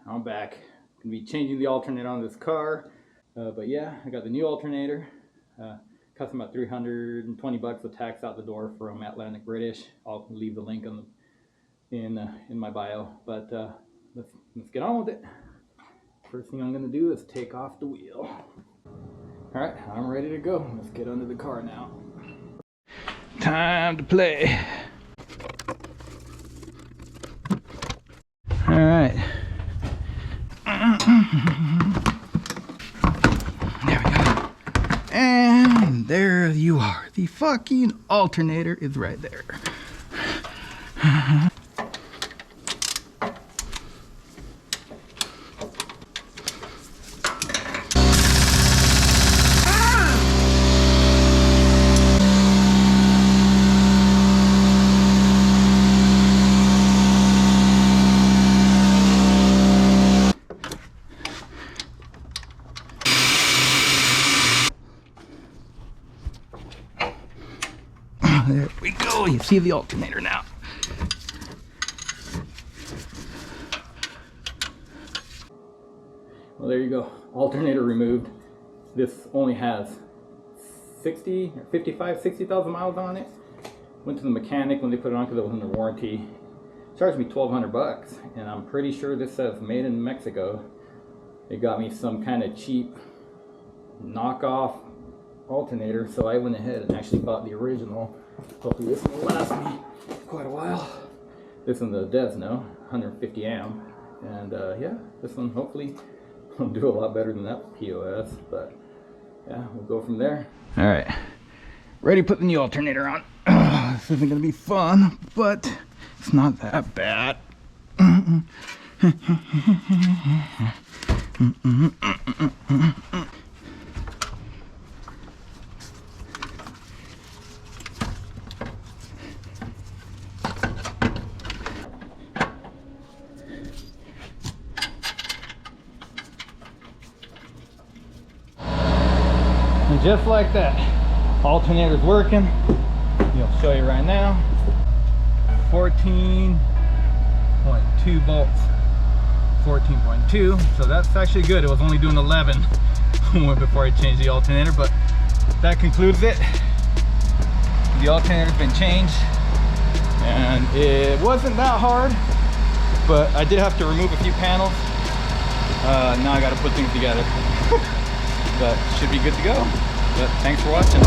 I'm back. Gonna be changing the alternator on this car. But yeah, I got the new alternator. Cost about $320 with tax out the door from Atlantic British. I'll leave the link on the, in my bio. But let's get on with it. First thing I'm gonna do is take off the wheel. All right, I'm ready to go. Let's get under the car now. Time to play. All right. There we go. And there you are. The fucking alternator is right there. There we go. You see the alternator now. Well, there you go. Alternator removed. This only has 60,000 miles on it. Went to the mechanic when they put it on because it was under warranty. Charged me $1,200, and I'm pretty sure this says made in Mexico. They got me some kind of cheap knockoff alternator, so I went ahead and actually bought the original. Hopefully this will last me quite a while. This one's a Denso, 150 amp, and yeah, this one hopefully will do a lot better than that POS, but yeah, we'll go from there. All right, ready to put the new alternator on. This isn't gonna be fun, but it's not that bad. And just like that, alternator's working. I'll show you right now. 14.2 volts, 14.2. So that's actually good. It was only doing 11 before I changed the alternator, but that concludes it. The alternator's been changed, and it wasn't that hard, but I did have to remove a few panels. Now I got to put things together. But should be good to go. But thanks for watching.